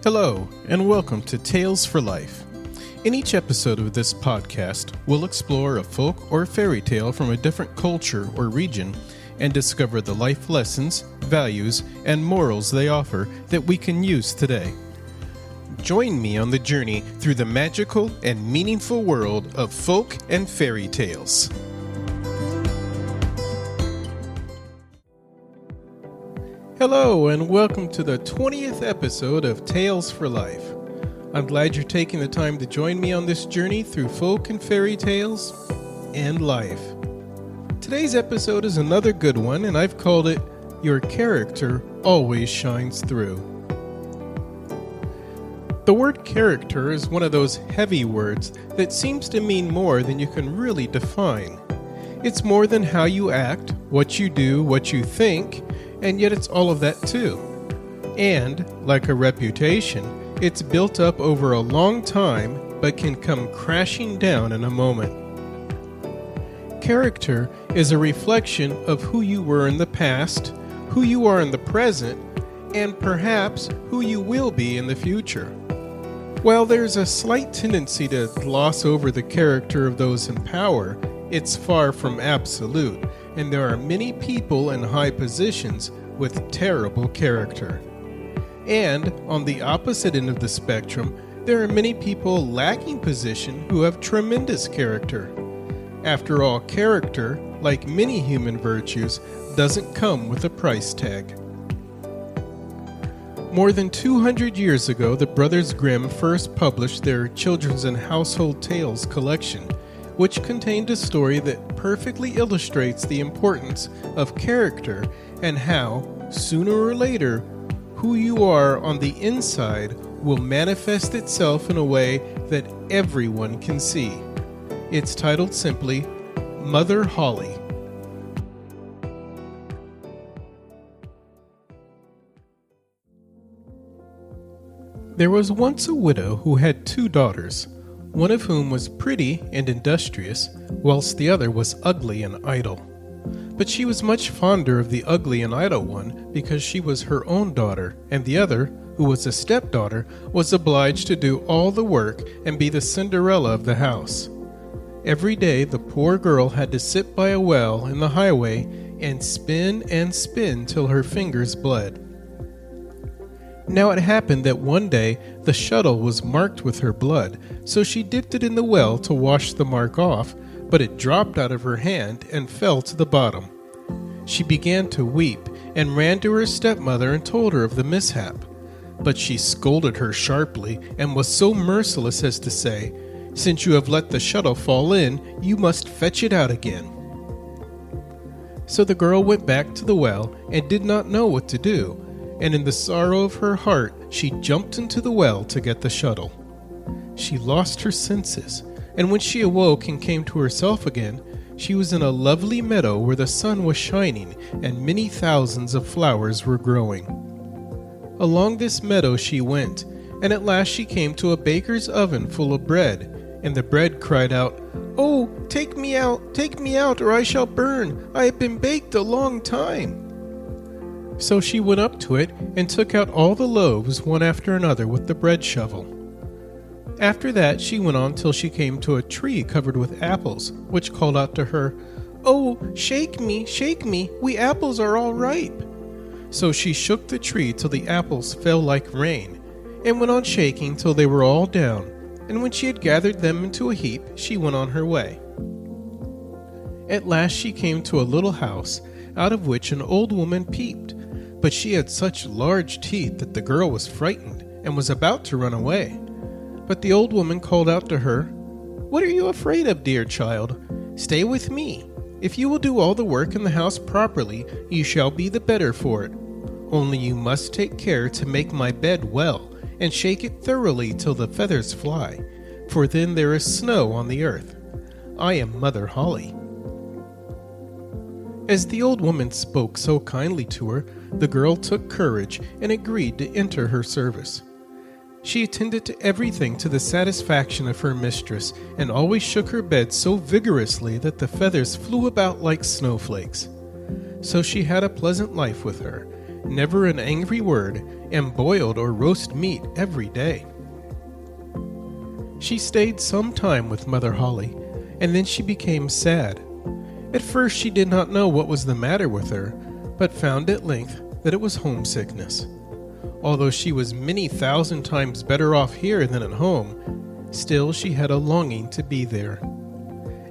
Hello, and welcome to Tales for Life. In each episode of this podcast, we'll explore a folk or fairy tale from a different culture or region and discover the life lessons, values, and morals they offer that we can use today. Join me on the journey through the magical and meaningful world of folk and fairy tales. Hello, and welcome to the 20th episode of Tales for Life. I'm glad you're taking the time to join me on this journey through folk and fairy tales and life. Today's episode is another good one, and I've called it Your Character Always Shines Through. The word character is one of those heavy words that seems to mean more than you can really define. It's more than how you act, what you do, what you think, and yet it's all of that too. And, like a reputation, it's built up over a long time but can come crashing down in a moment. Character is a reflection of who you were in the past, who you are in the present, and perhaps who you will be in the future. While there's a slight tendency to gloss over the character of those in power, it's far from absolute, and there are many people in high positions with terrible character. And on the opposite end of the spectrum, there are many people lacking position who have tremendous character. After all, character, like many human virtues, doesn't come with a price tag. More than 200 years ago, the Brothers Grimm first published their Children's and Household Tales collection, which contained a story that perfectly illustrates the importance of character and how, sooner or later, who you are on the inside will manifest itself in a way that everyone can see. It's titled simply, Mother Holly. There was once a widow who had 2 daughters, one of whom was pretty and industrious, whilst the other was ugly and idle. But she was much fonder of the ugly and idle one because she was her own daughter, and the other, who was a stepdaughter, was obliged to do all the work and be the Cinderella of the house. Every day the poor girl had to sit by a well in the highway and spin till her fingers bled. Now it happened that one day the shuttle was marked with her blood, so she dipped it in the well to wash the mark off, but it dropped out of her hand and fell to the bottom. She began to weep and ran to her stepmother and told her of the mishap. But she scolded her sharply and was so merciless as to say, "Since you have let the shuttle fall in, you must fetch it out again." So the girl went back to the well and did not know what to do, and in the sorrow of her heart she jumped into the well to get the shuttle. She lost her senses, and when she awoke and came to herself again, she was in a lovely meadow where the sun was shining and many thousands of flowers were growing. Along this meadow she went, and at last she came to a baker's oven full of bread, and the bread cried out, "Oh, take me out, or I shall burn. I have been baked a long time." So she went up to it and took out all the loaves one after another with the bread shovel. After that she went on till she came to a tree covered with apples, which called out to her, "Oh, shake me, we apples are all ripe." So she shook the tree till the apples fell like rain, and went on shaking till they were all down, and when she had gathered them into a heap, she went on her way. At last she came to a little house, out of which an old woman peeped, but she had such large teeth that the girl was frightened, and was about to run away. But the old woman called out to her, "What are you afraid of, dear child? Stay with me. If you will do all the work in the house properly, you shall be the better for it. Only you must take care to make my bed well, and shake it thoroughly till the feathers fly, for then there is snow on the earth. I am Mother Holly." As the old woman spoke so kindly to her, the girl took courage and agreed to enter her service. She attended to everything to the satisfaction of her mistress, and always shook her bed so vigorously that the feathers flew about like snowflakes. So she had a pleasant life with her, never an angry word, and boiled or roast meat every day. She stayed some time with Mother Holly, and then she became sad. At first she did not know what was the matter with her, but found at length that it was homesickness. Although she was many thousand times better off here than at home, still she had a longing to be there.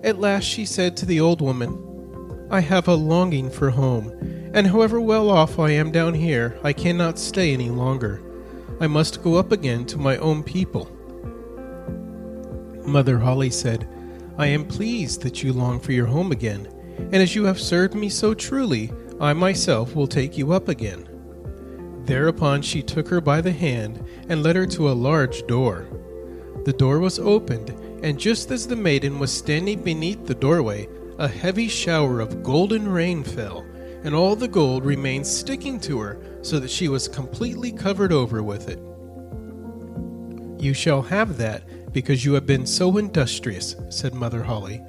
At last she said to the old woman, "I have a longing for home, and however well off I am down here, I cannot stay any longer. I must go up again to my own people." Mother Holly said, "I am pleased that you long for your home again, and as you have served me so truly, I myself will take you up again." Thereupon she took her by the hand and led her to a large door. The door was opened, and just as the maiden was standing beneath the doorway, a heavy shower of golden rain fell, and all the gold remained sticking to her, so that she was completely covered over with it. "You shall have that, because you have been so industrious," said Mother Holly,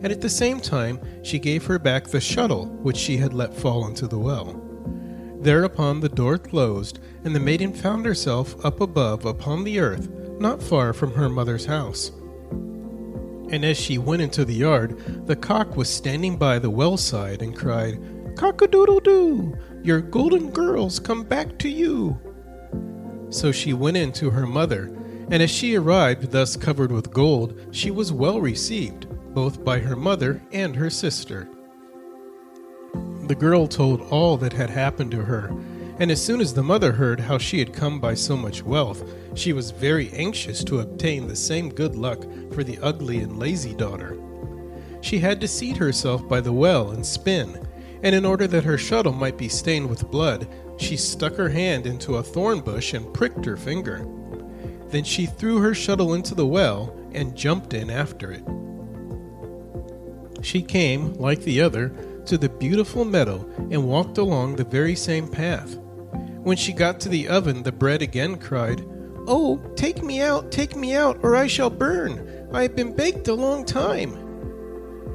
and at the same time she gave her back the shuttle which she had let fall into the well. Thereupon the door closed, and the maiden found herself up above upon the earth, not far from her mother's house. And as she went into the yard, the cock was standing by the well side and cried, "Cock-a-doodle-doo! Your golden girls come back to you!" So she went in to her mother, and as she arrived thus covered with gold, she was well received, both by her mother and her sister. The girl told all that had happened to her, and as soon as the mother heard how she had come by so much wealth, she was very anxious to obtain the same good luck for the ugly and lazy daughter. She had to seat herself by the well and spin, and in order that her shuttle might be stained with blood, she stuck her hand into a thorn bush and pricked her finger. Then she threw her shuttle into the well and jumped in after it. She came, like the other, to the beautiful meadow and walked along the very same path. When she got to the oven, the bread again cried, "Oh, take me out, or I shall burn. I have been baked a long time."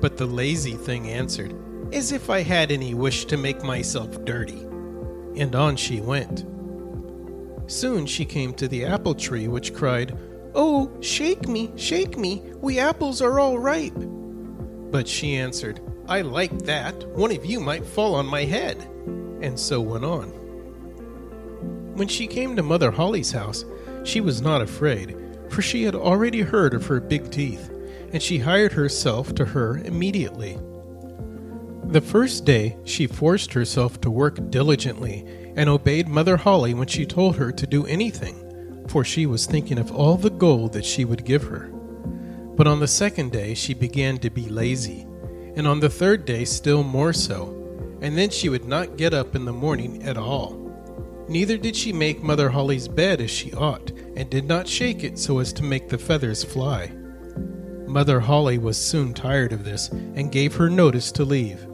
But the lazy thing answered, "As if I had any wish to make myself dirty." And on she went. Soon she came to the apple tree, which cried, "Oh, shake me, we apples are all ripe." But she answered, "I like that, one of you might fall on my head," and so went on. When she came to Mother Holly's house, she was not afraid, for she had already heard of her big teeth, and she hired herself to her immediately. The first day she forced herself to work diligently, and obeyed Mother Holly when she told her to do anything, for she was thinking of all the gold that she would give her. But on the second day she began to be lazy, and on the third day still more so, and then she would not get up in the morning at all. Neither did she make Mother Holly's bed as she ought, and did not shake it so as to make the feathers fly. Mother Holly was soon tired of this, and gave her notice to leave.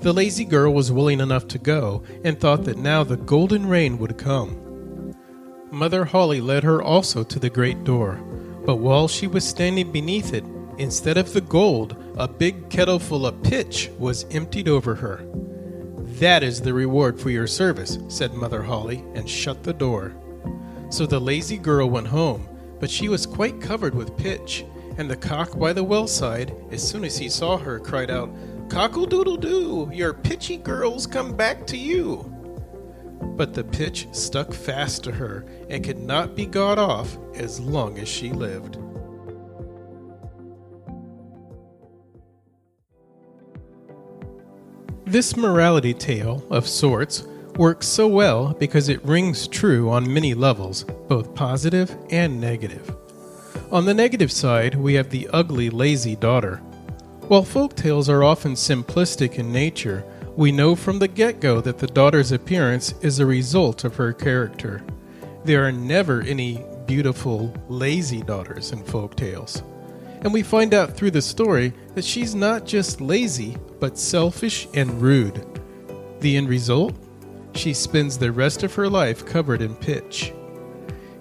The lazy girl was willing enough to go, and thought that now the golden rain would come. Mother Holly led her also to the great door, but while she was standing beneath it, instead of the gold, a big kettle full of pitch was emptied over her. "That is the reward for your service," said Mother Holly, and shut the door. So the lazy girl went home, but she was quite covered with pitch, and the cock by the well side, as soon as he saw her, cried out, "Cockle-doodle-doo, your pitchy girls come back to you." But the pitch stuck fast to her, and could not be got off as long as she lived. This morality tale, of sorts, works so well because it rings true on many levels, both positive and negative. On the negative side, we have the ugly, lazy daughter. While folk tales are often simplistic in nature, we know from the get-go that the daughter's appearance is a result of her character. There are never any beautiful, lazy daughters in folk tales. And we find out through the story that she's not just lazy, but selfish and rude. The end result? She spends the rest of her life covered in pitch.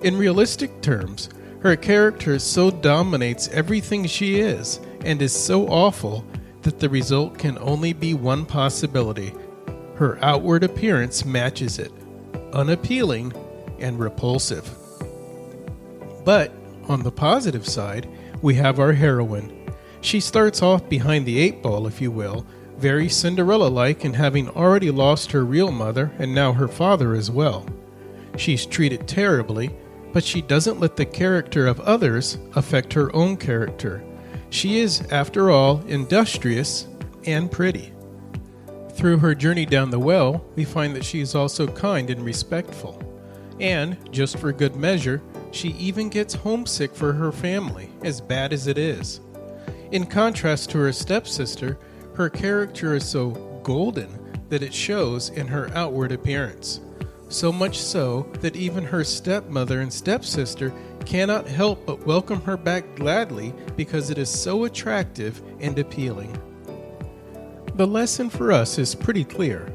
In realistic terms, her character so dominates everything she is, and is so awful, that the result can only be one possibility. Her outward appearance matches it, unappealing and repulsive. But on the positive side, we have our heroine. She starts off behind the 8 ball, if you will, very Cinderella-like in having already lost her real mother and now her father as well. She's treated terribly, but she doesn't let the character of others affect her own character. She is, after all, industrious and pretty. Through her journey down the well, we find that she is also kind and respectful. And, just for good measure, she even gets homesick for her family, as bad as it is. In contrast to her stepsister, her character is so golden that it shows in her outward appearance. So much so that even her stepmother and stepsister cannot help but welcome her back gladly because it is so attractive and appealing. The lesson for us is pretty clear.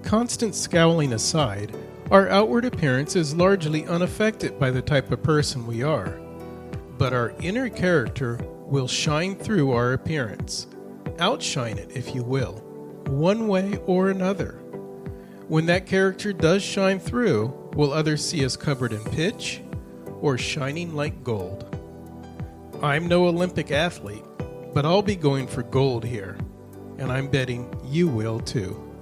Constant scowling aside, our outward appearance is largely unaffected by the type of person we are. But our inner character will shine through our appearance. Outshine it, if you will, one way or another. When that character does shine through, will others see us covered in pitch or shining like gold? I'm no Olympic athlete, but I'll be going for gold here, and I'm betting you will too.